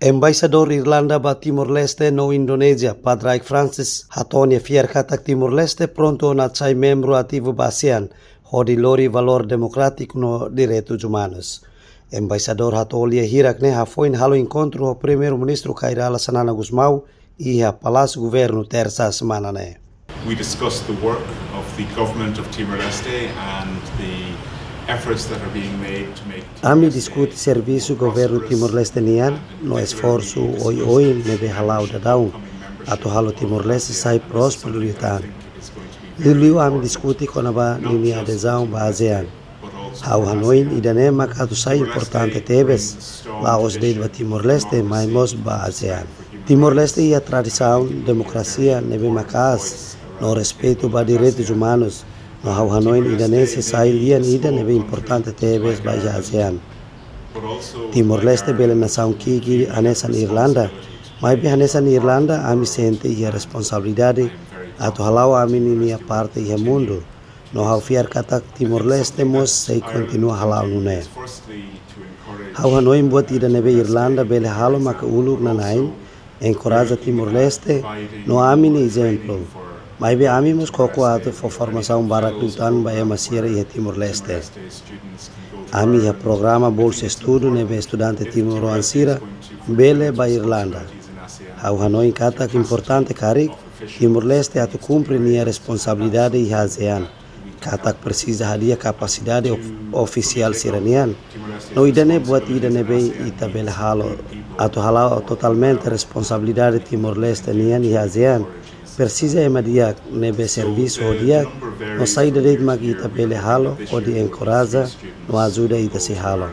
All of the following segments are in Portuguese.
Embaixador Irlanda ba Timor-Leste no Indonesia, Padraig Francis, hatonia fiar katak Timor-Leste pronto na sai membro ativo ba ASEAN, hodi lori valor democrático no direitos humanos. Embaixador hatolia hirakne hafoin halo encontro o primeiro-ministro Kairala Sanana Gusmao e a Palácio Governo terça semana ne. We discussed the work of the government of Timor-Leste and the efforts that are being made to make Ami discute serviço governo Timor-Leste nian no esforço oi nebe halau dadau ato halo Timor-Leste sai próspero liutan. Liu ami discute konaba nini adesão ba ASEAN. Hau Hanoi idane makatu sai importante tebes laos de Timor-Leste maimos ba ASEAN. Timor-Leste ia tradição democracia nebe makas no respeito ba direitos humanos. No hau Hanoi idanense sai lian ida nebe importante tebes ba ASEAN. Timor-Leste bela nação kiki anesan Irlanda, mas be anesan Irlanda ami sente ia responsabilidade ato halau ami ninia parte ia mundo. No hau fiar katak Timor-Leste mos sei continua halau nune. Hau Hanoi buat ida nebe Irlanda bela halo maka uluk nanain encoraja Timor-Leste no ami ni exemplo. Mas be ami mos koko ato for formação barak lutan ba emasira ia Timor-Leste. Ami ia programa bolsa estudo nebe estudante Timor-Ansira bele ba Irlanda. Hau Hanoi katak importante karik Timor-Leste ato cumpre nia responsabilidade ia ASEAN. Katak precisa hadia capacidade oficial siranian. No idane buat idane be ita bele halo ato halau totalmente responsabilidade Timor-Leste nian ia ASEAN. Precisa emadia nebe serviço odia no saída de ita bele halo o de encoraja no ajuda ita se halo.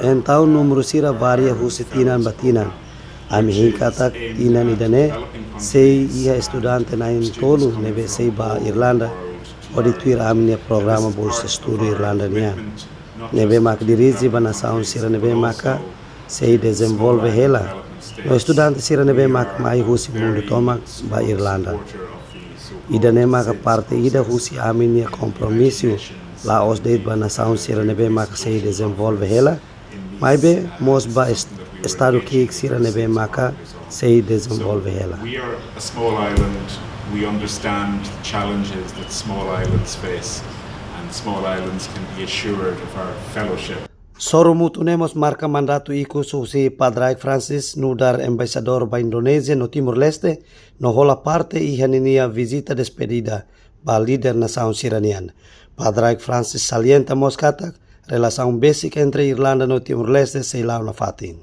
Então número sira varia husi tinan batinan. Ami hinkatak tinan idane sei ia estudante na tolu nebe sei ba Irlanda o de tuir amnia programa bolsa estudo Irlanda nia. Nebe mak dirige ba nação sira nebe maka sei desenvolve hela. No estudante sira nebe mak mai husi mundo tomak ba Irlanda. Ida ne maka parte ida husi aminia compromisso la os de ba nação sira nebe mak sei desenvolve hela. Mai be mos ba estado que sira nebe maka sei desenvolve hela. We are a small island. We understand the challenges that small islands face, and small islands can be assured of our fellowship. Soro mutunemos marca mandato iku susi Padraig Francis no dar embaixador ba Indonesia no Timor-Leste no hola parte i haninia visita despedida ba líder nação siranian. Padraig Francis salienta mos katak relação basic entre Irlanda no Timor-Leste sei lau na fatin.